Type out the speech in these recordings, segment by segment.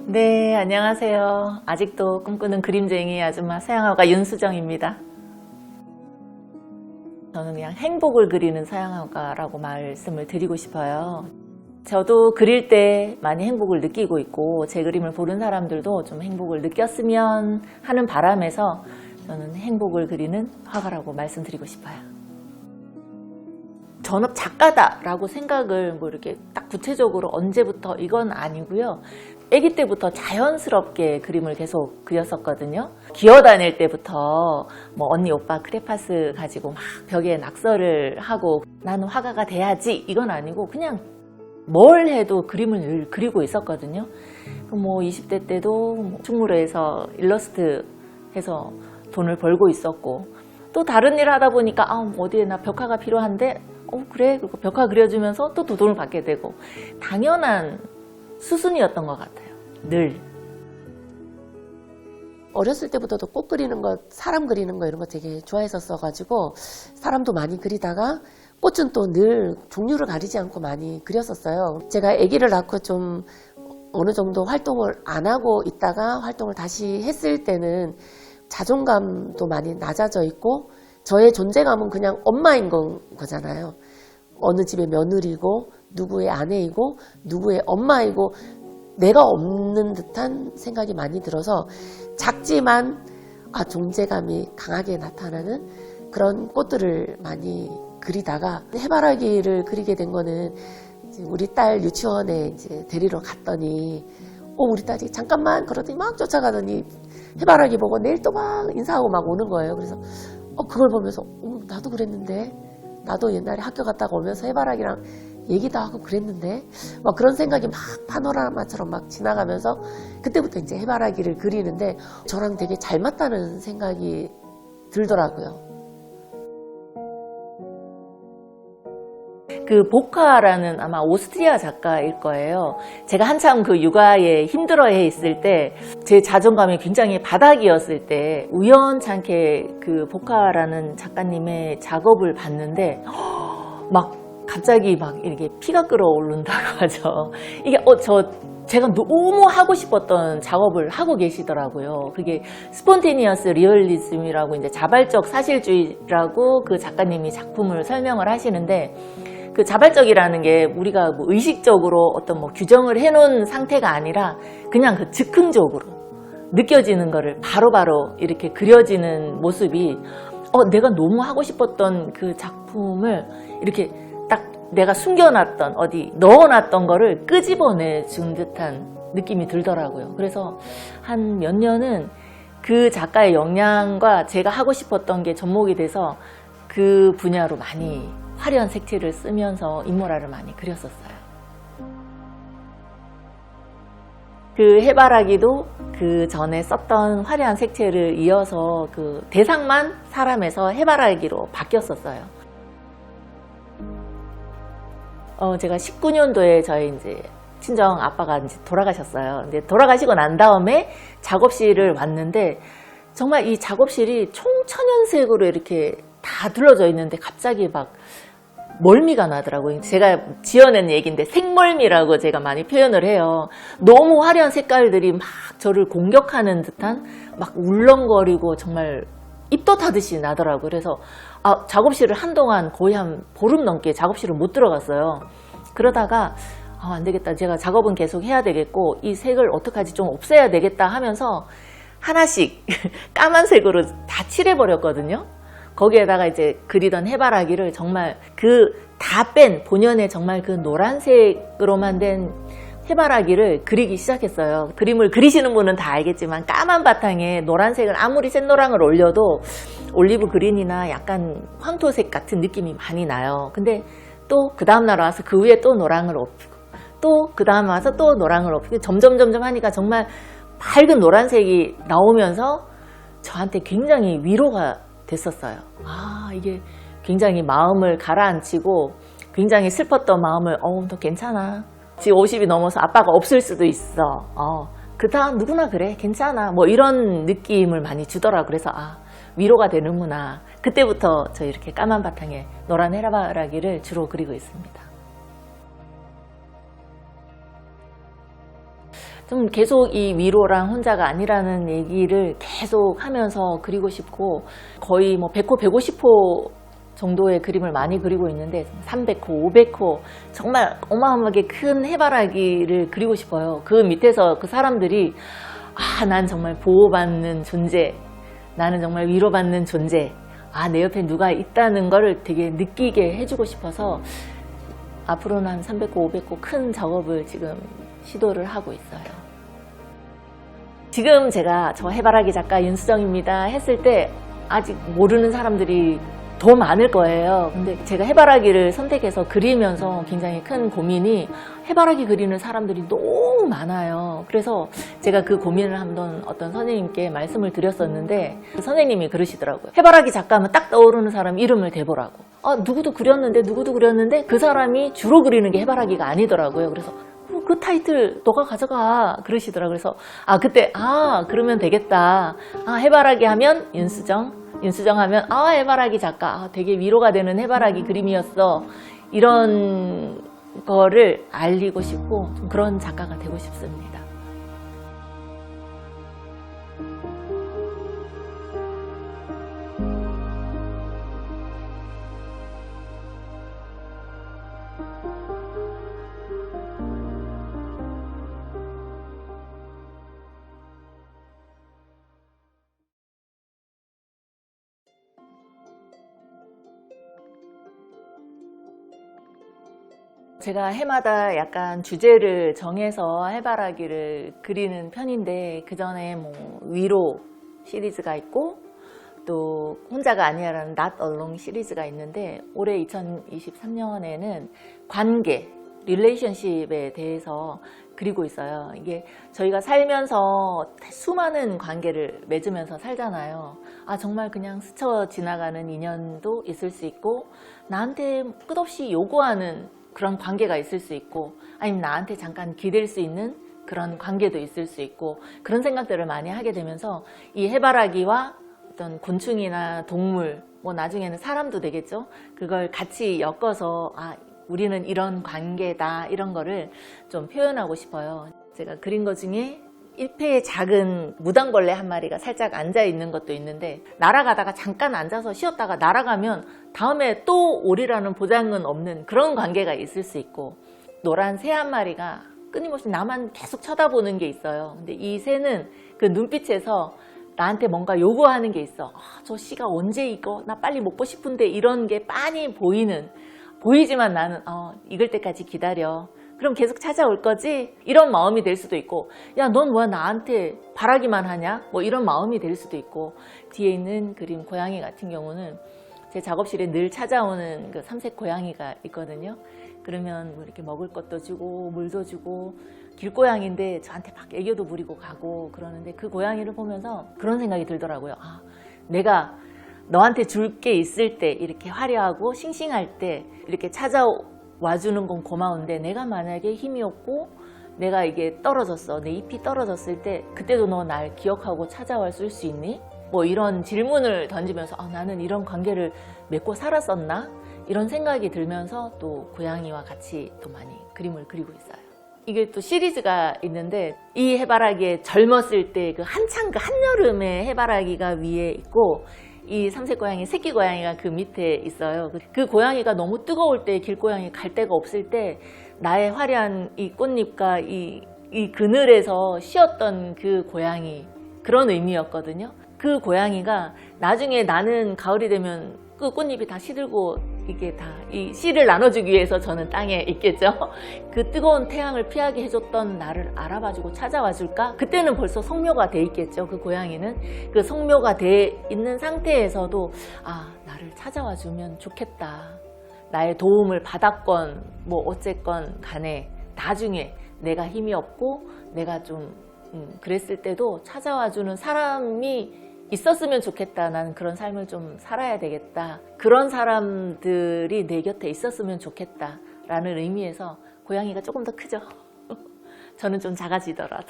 네, 안녕하세요. 아직도 꿈꾸는 그림쟁이 아줌마 서양화가 윤수정입니다. 저는 그냥 행복을 그리는 서양화가라고 말씀을 드리고 싶어요. 저도 그릴 때 많이 행복을 느끼고 있고 제 그림을 보는 사람들도 좀 행복을 느꼈으면 하는 바람에서 저는 행복을 그리는 화가라고 말씀드리고 싶어요. 전업 작가다라고 생각을 뭐 이렇게 딱 구체적으로 언제부터 이건 아니고요. 아기 때부터 자연스럽게 그림을 계속 그렸었거든요. 기어다닐 때부터 뭐 언니 오빠 크레파스 가지고 막 벽에 낙서를 하고 나는 화가가 돼야지 이건 아니고 그냥 뭘 해도 그림을 늘 그리고 있었거든요. 뭐 20대 때도 충무로에서 일러스트 해서 돈을 벌고 있었고 또 다른 일 하다 보니까 어디에 나 벽화가 필요한데 그래 그리고 벽화 그려주면서 또 돈을 받게 되고 당연한 수순이었던 것 같아요. 늘. 어렸을 때부터도 꽃 그리는 거, 사람 그리는 거 이런 거 되게 좋아했었어가지고 사람도 많이 그리다가 꽃은 또 늘 종류를 가리지 않고 많이 그렸었어요. 제가 아기를 낳고 좀 어느 정도 활동을 안 하고 있다가 활동을 다시 했을 때는 자존감도 많이 낮아져 있고 저의 존재감은 그냥 엄마인 거잖아요. 어느 집의 며느리고 누구의 아내이고 누구의 엄마이고 내가 없는 듯한 생각이 많이 들어서 작지만 존재감이 강하게 나타나는 그런 꽃들을 많이 그리다가 해바라기를 그리게 된 거는 우리 딸 유치원에 이제 데리러 갔더니 우리 딸이 잠깐만 그러더니 막 쫓아가더니 해바라기 보고 내일 또 막 인사하고 막 오는 거예요. 그래서 그걸 보면서 나도 그랬는데 나도 옛날에 학교 갔다가 오면서 해바라기랑 얘기도 하고 그랬는데 막 그런 생각이 막 파노라마처럼 막 지나가면서 그때부터 이제 해바라기를 그리는데 저랑 되게 잘 맞다는 생각이 들더라고요. 그 보카라는 아마 오스트리아 작가일 거예요. 제가 한참 그 육아에 힘들어해 있을 때 제 자존감이 굉장히 바닥이었을 때 우연찮게 그 보카라는 작가님의 작업을 봤는데 막 갑자기 막 이렇게 피가 끓어오른다고 하죠. 이게 제가 너무 하고 싶었던 작업을 하고 계시더라고요. 그게 스폰테니어스 리얼리즘이라고 이제 자발적 사실주의라고 그 작가님이 작품을 설명을 하시는데 그 자발적이라는 게 우리가 뭐 의식적으로 어떤 뭐 규정을 해놓은 상태가 아니라 그냥 그 즉흥적으로 느껴지는 거를 바로바로 이렇게 그려지는 모습이 내가 너무 하고 싶었던 그 작품을 이렇게 딱 내가 숨겨놨던 어디 넣어놨던 거를 끄집어내 준 듯한 느낌이 들더라고요. 그래서 한 몇 년은 그 작가의 역량과 제가 하고 싶었던 게 접목이 돼서 그 분야로 많이 화려한 색채를 쓰면서 인물화를 많이 그렸었어요. 그 해바라기도 그 전에 썼던 화려한 색채를 이어서 그 대상만 사람에서 해바라기로 바뀌었었어요. 제가 19년도에 저희 이제 친정 아빠가 이제 돌아가셨어요. 근데 돌아가시고 난 다음에 작업실을 왔는데 정말 이 작업실이 총천연색으로 이렇게 다 둘러져 있는데 갑자기 막 멀미가 나더라고요. 제가 지어낸 얘기인데 생멀미라고 제가 많이 표현을 해요. 너무 화려한 색깔들이 막 저를 공격하는 듯한 막 울렁거리고 정말 입도 타듯이 나더라고요. 그래서 작업실을 한동안 거의 한 보름 넘게 작업실을 못 들어갔어요. 그러다가 안 되겠다. 제가 작업은 계속 해야 되겠고 이 색을 어떡하지 좀 없애야 되겠다 하면서 하나씩 까만색으로 다 칠해버렸거든요. 거기에다가 이제 그리던 해바라기를 정말 그 다 뺀 본연의 정말 그 노란색으로만 된 해바라기를 그리기 시작했어요. 그림을 그리시는 분은 다 알겠지만 까만 바탕에 노란색을 아무리 샛노랑을 올려도 올리브 그린이나 약간 황토색 같은 느낌이 많이 나요. 근데 또 그 다음날 와서 그 위에 또 노랑을 엎고 또 그 다음 와서 또 노랑을 엎고 점점 하니까 정말 밝은 노란색이 나오면서 저한테 굉장히 위로가 됐었어요. 이게 굉장히 마음을 가라앉히고 굉장히 슬펐던 마음을 너 괜찮아. 지금 50이 넘어서 아빠가 없을 수도 있어. 그다음 누구나 그래. 괜찮아. 뭐 이런 느낌을 많이 주더라고요. 그래서 위로가 되는구나. 그때부터 저 이렇게 까만 바탕에 노란 해바라기를 주로 그리고 있습니다. 좀 계속 이 위로랑 혼자가 아니라는 얘기를 계속 하면서 그리고 싶고, 거의 뭐 100호, 150호 정도의 그림을 많이 그리고 있는데 300호, 500호 정말 어마어마하게 큰 해바라기를 그리고 싶어요. 그 밑에서 그 사람들이 난 정말 보호받는 존재, 나는 정말 위로받는 존재, 내 옆에 누가 있다는 거를 되게 느끼게 해주고 싶어서 앞으로는 한 300호, 500호 큰 작업을 지금 시도를 하고 있어요. 지금 제가 저 해바라기 작가 윤수정입니다 했을 때 아직 모르는 사람들이 더 많을 거예요. 근데 제가 해바라기를 선택해서 그리면서 굉장히 큰 고민이, 해바라기 그리는 사람들이 너무 많아요. 그래서 제가 그 고민을 한번 어떤 선생님께 말씀을 드렸었는데, 그 선생님이 그러시더라고요. 해바라기 작가하면 딱 떠오르는 사람 이름을 대보라고. 누구도 그렸는데 그 사람이 주로 그리는 게 해바라기가 아니더라고요. 그래서 그 타이틀 너가 가져가 그러시더라고요. 그래서 그때 그러면 되겠다. 해바라기 하면 윤수정 하면 해바라기 작가, 되게 위로가 되는 해바라기 그림이었어, 이런 거를 알리고 싶고 좀 그런 작가가 되고 싶습니다. 제가 해마다 약간 주제를 정해서 해바라기를 그리는 편인데, 그 전에 뭐 위로 시리즈가 있고 또 혼자가 아니라는 Not Alone 시리즈가 있는데, 올해 2023년에는 관계, 릴레이션십에 대해서 그리고 있어요. 이게 저희가 살면서 수많은 관계를 맺으면서 살잖아요. 정말 그냥 스쳐 지나가는 인연도 있을 수 있고, 나한테 끝없이 요구하는 그런 관계가 있을 수 있고, 아니면 나한테 잠깐 기댈 수 있는 그런 관계도 있을 수 있고, 그런 생각들을 많이 하게 되면서 이 해바라기와 어떤 곤충이나 동물, 뭐 나중에는 사람도 되겠죠. 그걸 같이 엮어서 우리는 이런 관계다, 이런 거를 좀 표현하고 싶어요. 제가 그린 것 중에 1폐의 작은 무당벌레 한 마리가 살짝 앉아 있는 것도 있는데, 날아가다가 잠깐 앉아서 쉬었다가 날아가면 다음에 또 오리라는 보장은 없는 그런 관계가 있을 수 있고, 노란 새 한 마리가 끊임없이 나만 계속 쳐다보는 게 있어요. 근데 이 새는 그 눈빛에서 나한테 뭔가 요구하는 게 있어. 저 씨가 언제 이거? 나 빨리 먹고 싶은데, 이런 게 빤히 보이지만 나는 익을 때까지 기다려. 그럼 계속 찾아올 거지? 이런 마음이 될 수도 있고, 야, 넌 왜 나한테 바라기만 하냐? 뭐 이런 마음이 될 수도 있고, 뒤에 있는 그림 고양이 같은 경우는 제 작업실에 늘 찾아오는 그 삼색 고양이가 있거든요. 그러면 뭐 이렇게 먹을 것도 주고 물도 주고, 길고양이인데 저한테 막 애교도 부리고 가고 그러는데, 그 고양이를 보면서 그런 생각이 들더라고요. 내가 너한테 줄 게 있을 때, 이렇게 화려하고 싱싱할 때 이렇게 와주는 건 고마운데, 내가 만약에 힘이 없고 내가 이게 떨어졌어, 내 잎이 떨어졌을 때 그때도 너 날 기억하고 찾아와 줄 수 있니? 뭐 이런 질문을 던지면서 나는 이런 관계를 맺고 살았었나? 이런 생각이 들면서 또 고양이와 같이 또 많이 그림을 그리고 있어요. 이게 또 시리즈가 있는데, 이 해바라기에 젊었을 때 그 한창 그 한여름에 해바라기가 위에 있고, 이 삼색 고양이, 새끼 고양이가 그 밑에 있어요. 그 고양이가 너무 뜨거울 때, 길고양이 갈 데가 없을 때 나의 화려한 이 꽃잎과 이 그늘에서 쉬었던 그 고양이, 그런 의미였거든요. 그 고양이가 나중에 나는 가을이 되면 그 꽃잎이 다 시들고 이게 다 이 씨를 나눠주기 위해서 저는 땅에 있겠죠. 그 뜨거운 태양을 피하게 해줬던 나를 알아봐주고 찾아와 줄까? 그때는 벌써 성묘가 돼 있겠죠. 그 고양이는 그 성묘가 돼 있는 상태에서도 나를 찾아와 주면 좋겠다, 나의 도움을 받았건 뭐 어쨌건 간에 나중에 내가 힘이 없고 내가 좀 그랬을 때도 찾아와 주는 사람이 있었으면 좋겠다. 나는 그런 삶을 좀 살아야 되겠다. 그런 사람들이 내 곁에 있었으면 좋겠다 라는 의미에서 고양이가 조금 더 크죠. 저는 좀 작아지더라도.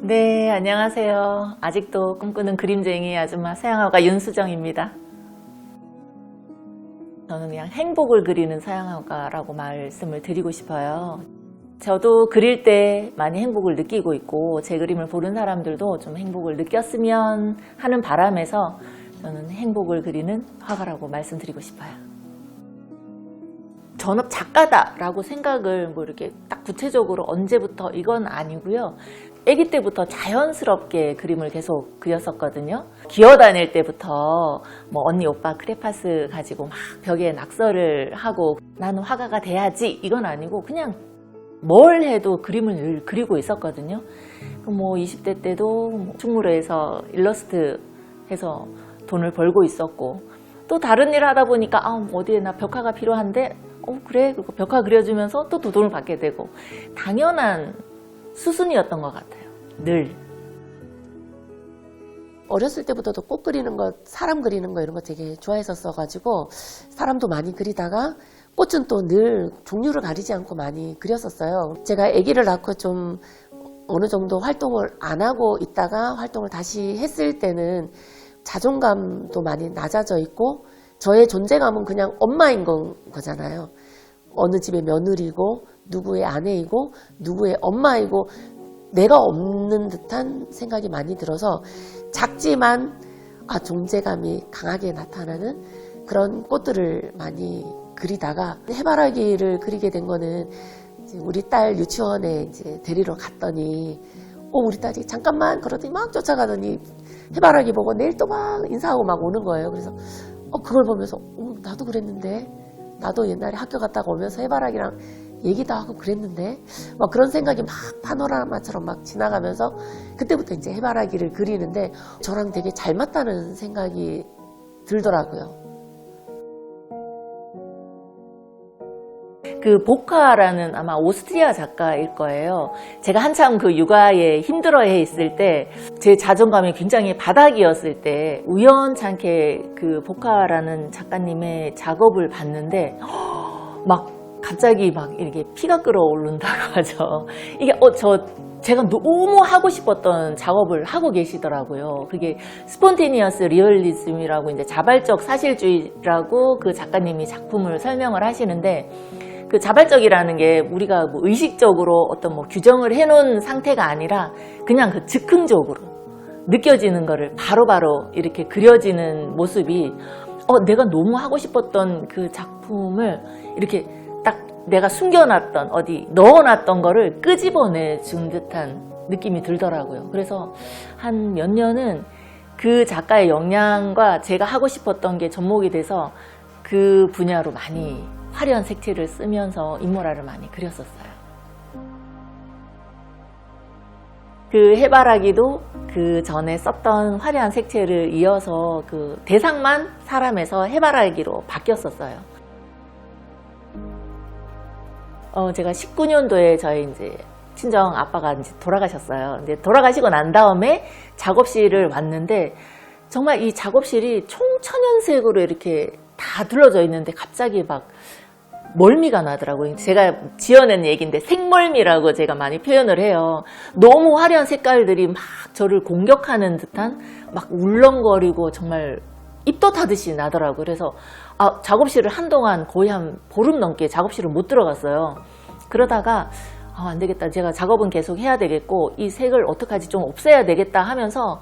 네, 안녕하세요. 아직도 꿈꾸는 그림쟁이 아줌마 서양화가 윤수정입니다. 저는 그냥 행복을 그리는 서양화가라고 말씀을 드리고 싶어요. 저도 그릴 때 많이 행복을 느끼고 있고 제 그림을 보는 사람들도 좀 행복을 느꼈으면 하는 바람에서 저는 행복을 그리는 화가라고 말씀드리고 싶어요. 전업 작가다라고 생각을 뭐 이렇게 딱 구체적으로 언제부터 이건 아니고요. 아기 때부터 자연스럽게 그림을 계속 그렸었거든요. 기어다닐 때부터 뭐 언니 오빠 크레파스 가지고 막 벽에 낙서를 하고 나는 화가가 돼야지 이건 아니고 그냥 뭘 해도 그림을 늘 그리고 있었거든요. 뭐 20대 때도 충무로에서 일러스트 해서 돈을 벌고 있었고 또 다른 일 하다 보니까 어디에 나 벽화가 필요한데 그래 그리고 벽화 그려주면서 또 돈을 받게 되고 당연한 수순이었던 것 같아요. 늘. 어렸을 때부터도 꽃 그리는 거, 사람 그리는 거 이런 거 되게 좋아했었어가지고 사람도 많이 그리다가 꽃은 또 늘 종류를 가리지 않고 많이 그렸었어요. 제가 아기를 낳고 좀 어느 정도 활동을 안 하고 있다가 활동을 다시 했을 때는 자존감도 많이 낮아져 있고 저의 존재감은 그냥 엄마인 거잖아요. 어느 집의 며느리고 누구의 아내이고 누구의 엄마이고 내가 없는 듯한 생각이 많이 들어서 작지만 존재감이 강하게 나타나는 그런 꽃들을 많이 그리다가 해바라기를 그리게 된 거는 이제 우리 딸 유치원에 이제 데리러 갔더니 우리 딸이 잠깐만 그러더니 막 쫓아가더니 해바라기 보고 내일 또 막 인사하고 막 오는 거예요. 그래서 그걸 보면서 나도 그랬는데 나도 옛날에 학교 갔다가 오면서 해바라기랑 얘기도 하고 그랬는데 막 그런 생각이 막 파노라마처럼 막 지나가면서 그때부터 이제 해바라기를 그리는데 저랑 되게 잘 맞다는 생각이 들더라고요. 그 보카라는 아마 오스트리아 작가일 거예요. 제가 한참 그 육아에 힘들어해 있을 때 제 자존감이 굉장히 바닥이었을 때 우연찮게 그 보카라는 작가님의 작업을 봤는데 막 갑자기 막 이렇게 피가 끓어오른다고 하죠. 이게 제가 너무 하고 싶었던 작업을 하고 계시더라고요. 그게 스폰테니어스 리얼리즘이라고 이제 자발적 사실주의라고 그 작가님이 작품을 설명을 하시는데 그 자발적이라는 게 우리가 뭐 의식적으로 어떤 뭐 규정을 해놓은 상태가 아니라 그냥 그 즉흥적으로 느껴지는 거를 바로바로 이렇게 그려지는 모습이 내가 너무 하고 싶었던 그 작품을 이렇게 딱 내가 숨겨놨던 어디 넣어놨던 거를 끄집어내 준 듯한 느낌이 들더라고요. 그래서 한 몇 년은 그 작가의 역량과 제가 하고 싶었던 게 접목이 돼서 그 분야로 많이 화려한 색채를 쓰면서 인물화를 많이 그렸었어요. 그 해바라기도 그 전에 썼던 화려한 색채를 이어서 그 대상만 사람에서 해바라기로 바뀌었었어요. 제가 19년도에 저희 이제 친정 아빠가 이제 돌아가셨어요. 근데 돌아가시고 난 다음에 작업실을 왔는데 정말 이 작업실이 총천연색으로 이렇게 다 둘러져 있는데 갑자기 막 멀미가 나더라고요. 제가 지어낸 얘기인데 생멀미라고 제가 많이 표현을 해요. 너무 화려한 색깔들이 막 저를 공격하는 듯한 막 울렁거리고 정말 입도 타듯이 나더라고요. 그래서 작업실을 한동안 거의 한 보름 넘게 작업실을 못 들어갔어요. 그러다가 안 되겠다. 제가 작업은 계속 해야 되겠고 이 색을 어떡하지 좀 없애야 되겠다 하면서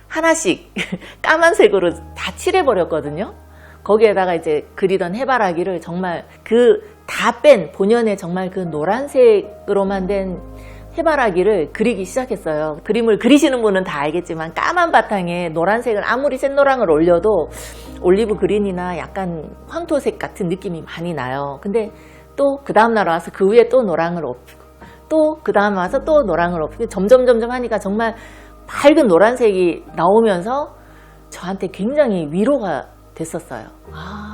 하나씩 까만색으로 다 칠해버렸거든요. 거기에다가 이제 그리던 해바라기를 정말 그 다 뺀 본연의 정말 그 노란색으로만 된 해바라기를 그리기 시작했어요. 그림을 그리시는 분은 다 알겠지만 까만 바탕에 노란색을 아무리 샛노랑을 올려도 올리브 그린이나 약간 황토색 같은 느낌이 많이 나요. 근데 또 그 다음날 와서 그 위에 또 노랑을 엎이고 또 그 다음 와서 또 노랑을 엎이고 점점 하니까 정말 밝은 노란색이 나오면서 저한테 굉장히 위로가 됐었어요.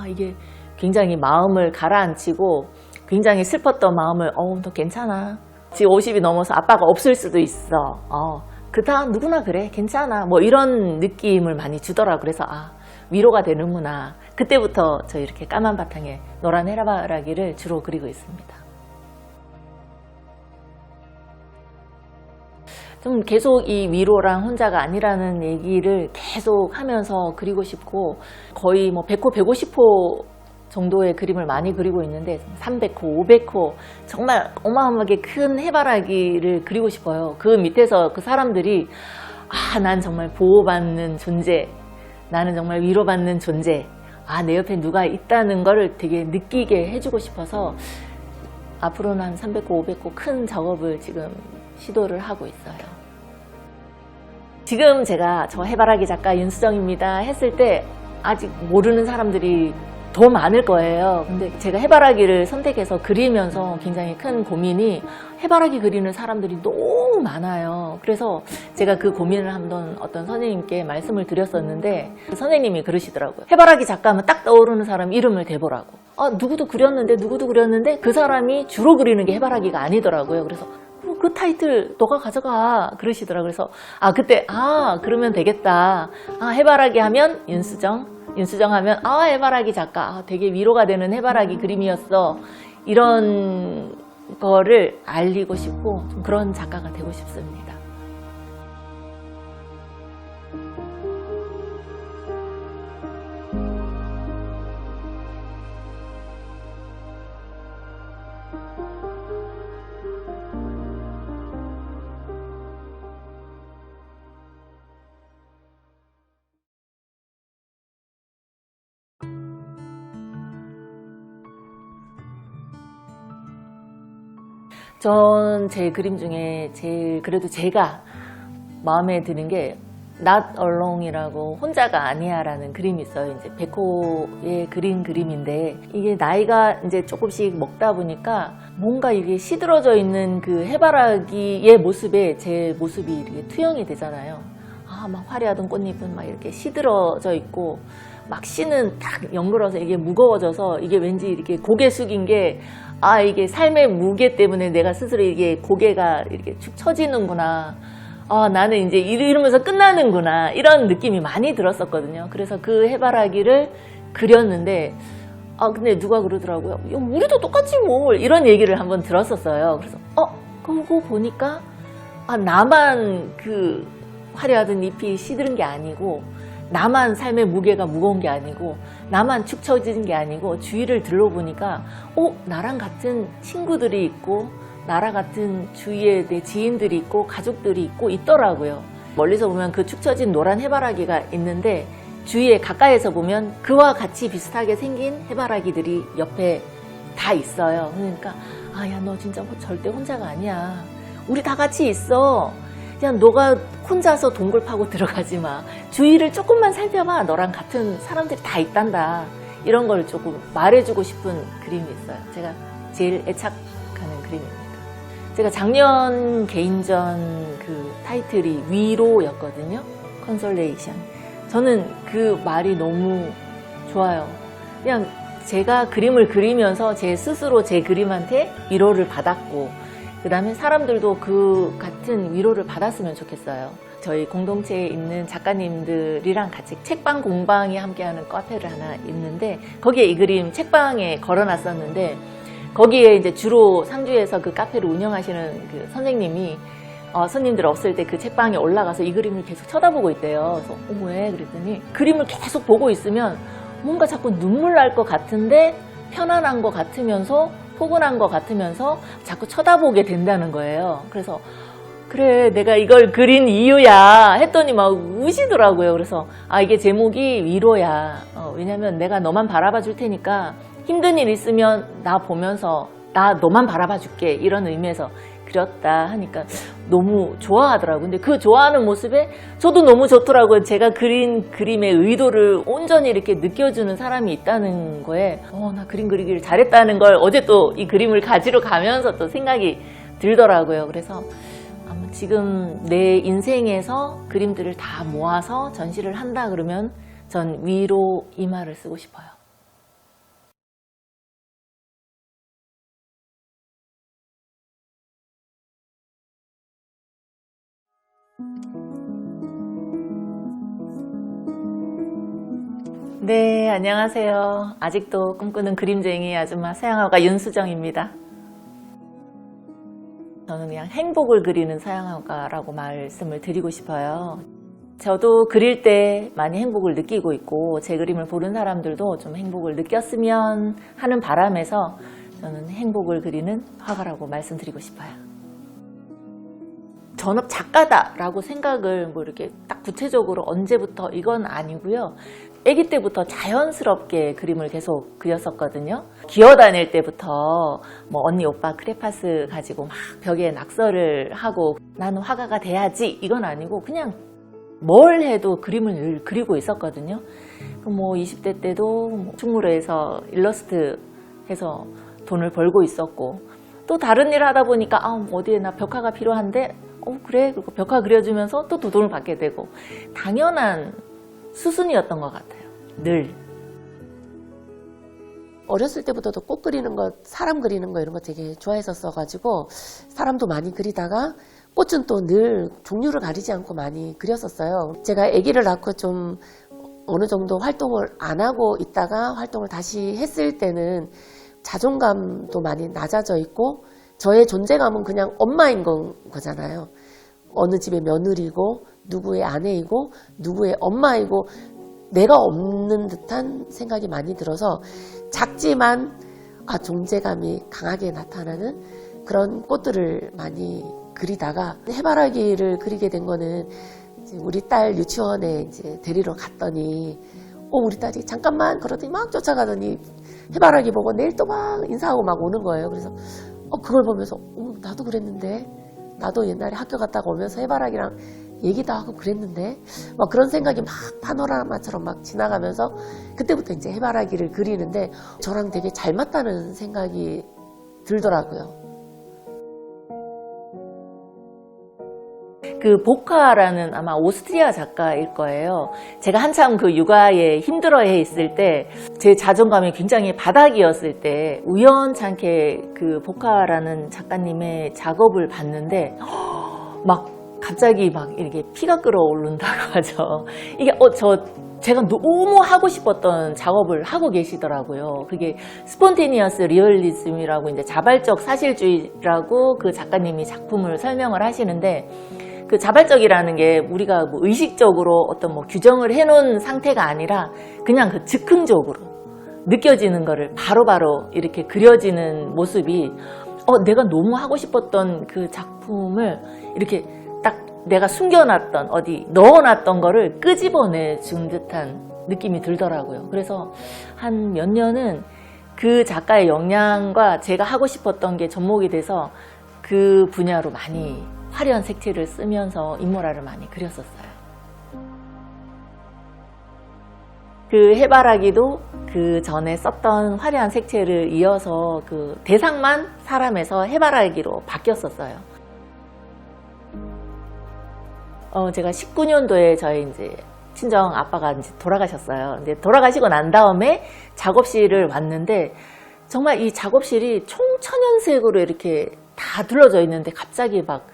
이게 굉장히 마음을 가라앉히고 굉장히 슬펐던 마음을 너 괜찮아. 지금 50이 넘어서 아빠가 없을 수도 있어. 그다음 누구나 그래. 괜찮아. 뭐 이런 느낌을 많이 주더라고요. 그래서 위로가 되는구나. 그때부터 저 이렇게 까만 바탕에 노란 해바라기를 주로 그리고 있습니다. 좀 계속 이 위로랑 혼자가 아니라는 얘기를 계속 하면서 그리고 싶고, 거의 뭐 100호, 150호 정도의 그림을 많이 그리고 있는데 300호, 500호 정말 어마어마하게 큰 해바라기를 그리고 싶어요. 그 밑에서 그 사람들이 난 정말 보호받는 존재, 나는 정말 위로받는 존재, 내 옆에 누가 있다는 거를 되게 느끼게 해주고 싶어서 앞으로는 한 300호, 500호 큰 작업을 지금 시도를 하고 있어요. 지금 제가 저 해바라기 작가 윤수정입니다 했을 때 아직 모르는 사람들이 더 많을 거예요. 근데 제가 해바라기를 선택해서 그리면서 굉장히 큰 고민이, 해바라기 그리는 사람들이 너무 많아요. 그래서 제가 그 고민을 한번 어떤 선생님께 말씀을 드렸었는데, 그 선생님이 그러시더라고요. 해바라기 작가하면 딱 떠오르는 사람 이름을 대보라고. 누구도 그렸는데 그 사람이 주로 그리는 게 해바라기가 아니더라고요. 그래서 그 타이틀 너가 가져가 그러시더라고요. 그래서 그때 그러면 되겠다. 해바라기 하면 윤수정 하면 해바라기 작가, 되게 위로가 되는 해바라기 그림이었어, 이런 거를 알리고 싶고 좀 그런 작가가 되고 싶습니다. 전 제 그림 중에 제일 그래도 제가 마음에 드는 게 Not Alone이라고, 혼자가 아니야라는 그림이 있어요. 이제 백호의 그린 그림인데, 이게 나이가 이제 조금씩 먹다 보니까 뭔가 이게 시들어져 있는 그 해바라기의 모습에 제 모습이 이렇게 투영이 되잖아요. 막 화려하던 꽃잎은 막 이렇게 시들어져 있고, 막 씨는 딱 연그러서 이게 무거워져서 이게 왠지 이렇게 고개 숙인 게, 이게 삶의 무게 때문에 내가 스스로 이게 고개가 이렇게 축 처지는구나. 나는 이제 이러면서 끝나는구나. 이런 느낌이 많이 들었었거든요. 그래서 그 해바라기를 그렸는데, 근데 누가 그러더라고요. 우리도 똑같지 뭐. 이런 얘기를 한번 들었었어요. 그래서, 그거 보니까, 나만 그 화려하던 잎이 시드른 게 아니고, 나만 삶의 무게가 무거운 게 아니고, 나만 축 처지는 게 아니고, 주위를 둘러보니까 나랑 같은 친구들이 있고, 나랑 같은 주위에 내 지인들이 있고, 가족들이 있고 있더라고요. 멀리서 보면 그 축 처진 노란 해바라기가 있는데, 주위에 가까이서 보면 그와 같이 비슷하게 생긴 해바라기들이 옆에 다 있어요. 그러니까 야, 너 진짜 절대 혼자가 아니야. 우리 다 같이 있어. 그냥 너가 혼자서 동굴 파고 들어가지 마. 주위를 조금만 살펴봐. 너랑 같은 사람들이 다 있단다. 이런 걸 조금 말해주고 싶은 그림이 있어요. 제가 제일 애착하는 그림입니다. 제가 작년 개인전 그 타이틀이 위로였거든요. 컨솔레이션. 저는 그 말이 너무 좋아요. 그냥 제가 그림을 그리면서 제 스스로 제 그림한테 위로를 받았고, 그 다음에 사람들도 그 같은 위로를 받았으면 좋겠어요. 저희 공동체에 있는 작가님들이랑 같이 책방 공방이 함께하는 카페를 하나 있는데, 거기에 이 그림 책방에 걸어놨었는데, 거기에 이제 주로 상주에서 그 카페를 운영하시는 그 선생님이 손님들 없을 때 그 책방에 올라가서 이 그림을 계속 쳐다보고 있대요. 그래서 왜? 그랬더니 그림을 계속 보고 있으면 뭔가 자꾸 눈물 날 것 같은데 편안한 것 같으면서 포근한 것 같으면서 자꾸 쳐다보게 된다는 거예요. 그래서 그래, 내가 이걸 그린 이유야 했더니 막 우시더라고요. 그래서 이게 제목이 위로야. 왜냐면 내가 너만 바라봐 줄 테니까 힘든 일 있으면 나 보면서 나 너만 바라봐 줄게, 이런 의미에서 그렸다 하니까 너무 좋아하더라고요. 근데 그 좋아하는 모습에 저도 너무 좋더라고요. 제가 그린 그림의 의도를 온전히 이렇게 느껴주는 사람이 있다는 거에 나 그림 그리기를 잘했다는 걸 어제 또 이 그림을 가지러 가면서 또 생각이 들더라고요. 그래서 아마 지금 내 인생에서 그림들을 다 모아서 전시를 한다 그러면 전 위로 이 말을 쓰고 싶어요. 네, 안녕하세요. 아직도 꿈꾸는 그림쟁이 아줌마 서양화가 윤수정입니다. 저는 그냥 행복을 그리는 서양화가라고 말씀을 드리고 싶어요. 저도 그릴 때 많이 행복을 느끼고 있고 제 그림을 보는 사람들도 좀 행복을 느꼈으면 하는 바람에서 저는 행복을 그리는 화가라고 말씀드리고 싶어요. 전업 작가다라고 생각을 뭐 이렇게 딱 구체적으로 언제부터 이건 아니고요. 아기 때부터 자연스럽게 그림을 계속 그렸었거든요. 기어다닐 때부터 뭐 언니 오빠 크레파스 가지고 막 벽에 낙서를 하고 나는 화가가 돼야지 이건 아니고 그냥 뭘 해도 그림을 늘 그리고 있었거든요. 뭐 20대 때도 뭐 충무로에서 일러스트 해서 돈을 벌고 있었고 또 다른 일 하다 보니까 어디에 나 벽화가 필요한데 그래 그리고 벽화 그려주면서 또 돈을 받게 되고 당연한 수순이었던 것 같아요. 늘. 어렸을 때부터도 꽃 그리는 거, 사람 그리는 거 이런 거 되게 좋아했었어가지고 사람도 많이 그리다가 꽃은 또 늘 종류를 가리지 않고 많이 그렸었어요. 제가 아기를 낳고 좀 어느 정도 활동을 안 하고 있다가 활동을 다시 했을 때는 자존감도 많이 낮아져 있고 저의 존재감은 그냥 엄마인 거잖아요. 어느 집의 며느리고 누구의 아내이고 누구의 엄마이고 내가 없는 듯한 생각이 많이 들어서 작지만 존재감이 강하게 나타나는 그런 꽃들을 많이 그리다가 해바라기를 그리게 된 거는 이제 우리 딸 유치원에 이제 데리러 갔더니 우리 딸이 잠깐만 그러더니 막 쫓아가더니 해바라기 보고 내일 또 막 인사하고 막 오는 거예요. 그래서 그걸 보면서 나도 그랬는데 나도 옛날에 학교 갔다가 오면서 해바라기랑 얘기도 하고 그랬는데 막 그런 생각이 막 파노라마처럼 막 지나가면서 그때부터 이제 해바라기를 그리는데 저랑 되게 잘 맞다는 생각이 들더라고요. 그 보카라는 아마 오스트리아 작가일 거예요. 제가 한참 그 육아에 힘들어해 있을 때 제 자존감이 굉장히 바닥이었을 때 우연찮게 그 보카라는 작가님의 작업을 봤는데 막 갑자기 막 이렇게 피가 끓어오른다고 하죠. 이게 제가 너무 하고 싶었던 작업을 하고 계시더라고요. 그게 스폰테니어스 리얼리즘이라고 이제 자발적 사실주의라고 그 작가님이 작품을 설명을 하시는데 그 자발적이라는 게 우리가 뭐 의식적으로 어떤 뭐 규정을 해놓은 상태가 아니라 그냥 그 즉흥적으로 느껴지는 거를 바로바로 이렇게 그려지는 모습이 내가 너무 하고 싶었던 그 작품을 이렇게 딱 내가 숨겨놨던 어디 넣어놨던 거를 끄집어내 준 듯한 느낌이 들더라고요. 그래서 한 몇 년은 그 작가의 역량과 제가 하고 싶었던 게 접목이 돼서 그 분야로 많이 화려한 색채를 쓰면서 인물화를 많이 그렸었어요. 그 해바라기도 그 전에 썼던 화려한 색채를 이어서 그 대상만 사람에서 해바라기로 바뀌었었어요. 제가 19년도에 저희 이제 친정 아빠가 이제 돌아가셨어요. 근데 돌아가시고 난 다음에 작업실을 왔는데 정말 이 작업실이 총천연색으로 이렇게 다 둘러져 있는데 갑자기 막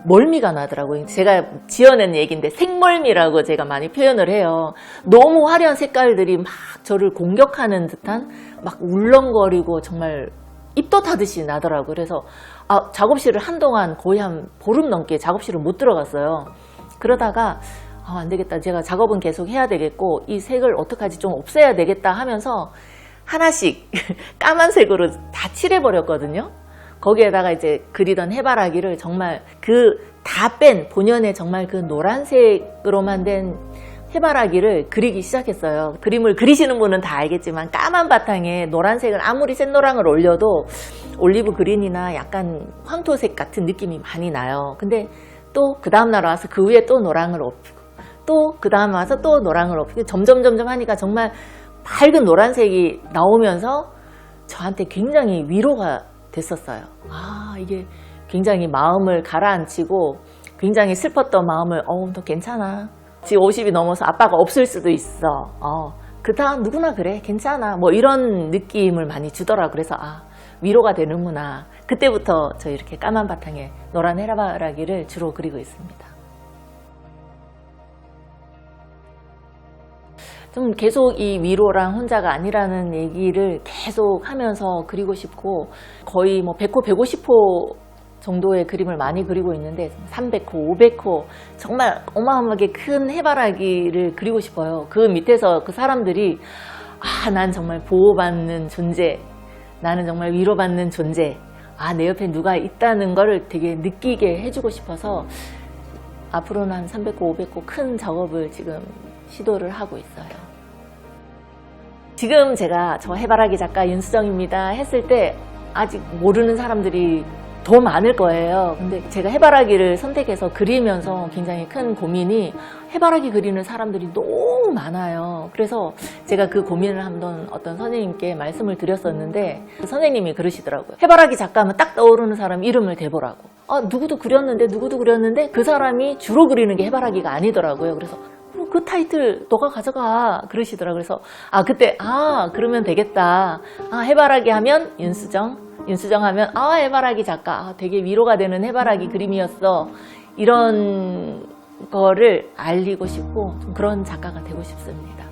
멀미가 나더라고요. 제가 지어낸 얘기인데 생멀미라고 제가 많이 표현을 해요. 너무 화려한 색깔들이 막 저를 공격하는 듯한 막 울렁거리고 정말 입도 타듯이 나더라고요. 그래서 작업실을 한동안 거의 한 보름 넘게 작업실을 못 들어갔어요. 그러다가 안 되겠다. 제가 작업은 계속 해야 되겠고 이 색을 어떡하지 좀 없애야 되겠다 하면서 하나씩 까만색으로 다 칠해버렸거든요. 거기에다가 이제 그리던 해바라기를 정말 그 다 뺀 본연의 정말 그 노란색으로만 된 해바라기를 그리기 시작했어요. 그림을 그리시는 분은 다 알겠지만 까만 바탕에 노란색을 아무리 샛노랑을 올려도 올리브 그린이나 약간 황토색 같은 느낌이 많이 나요. 근데 또 그 다음날 와서 그 위에 또 노랑을 엎이고 또 그 다음 와서 또 노랑을 엎이고 점점 하니까 정말 밝은 노란색이 나오면서 저한테 굉장히 위로가 됐었어요. 이게 굉장히 마음을 가라앉히고 굉장히 슬펐던 마음을 너 괜찮아. 지금 50이 넘어서 아빠가 없을 수도 있어. 그다음 누구나 그래. 괜찮아. 뭐 이런 느낌을 많이 주더라고요. 그래서 위로가 되는구나. 그때부터 저 이렇게 까만 바탕에 노란 해바라기를 주로 그리고 있습니다. 좀 계속 이 위로랑 혼자가 아니라는 얘기를 계속 하면서 그리고 싶고 거의 뭐 100호 150호 정도의 그림을 많이 그리고 있는데 300호, 500호 정말 어마어마하게 큰 해바라기를 그리고 싶어요. 그 밑에서 그 사람들이 난 정말 보호받는 존재, 나는 정말 위로받는 존재, 내 옆에 누가 있다는 거를 되게 느끼게 해주고 싶어서 앞으로는 한 300호, 500호 큰 작업을 지금 시도를 하고 있어요. 지금 제가 저 해바라기 작가 윤수정입니다 했을 때 아직 모르는 사람들이 더 많을 거예요. 근데 제가 해바라기를 선택해서 그리면서 굉장히 큰 고민이 해바라기 그리는 사람들이 너무 많아요. 그래서 제가 그 고민을 한번 어떤 선생님께 말씀을 드렸었는데 그 선생님이 그러시더라고요. 해바라기 작가하면 딱 떠오르는 사람 이름을 대보라고. 누구도 그렸는데 그 사람이 주로 그리는 게 해바라기가 아니더라고요. 그래서 그 타이틀 너가 가져가 그러시더라고요. 그래서 그때 그러면 되겠다. 해바라기 하면 윤수정 하면 해바라기 작가, 되게 위로가 되는 해바라기 그림이었어, 이런 거를 알리고 싶고 좀 그런 작가가 되고 싶습니다.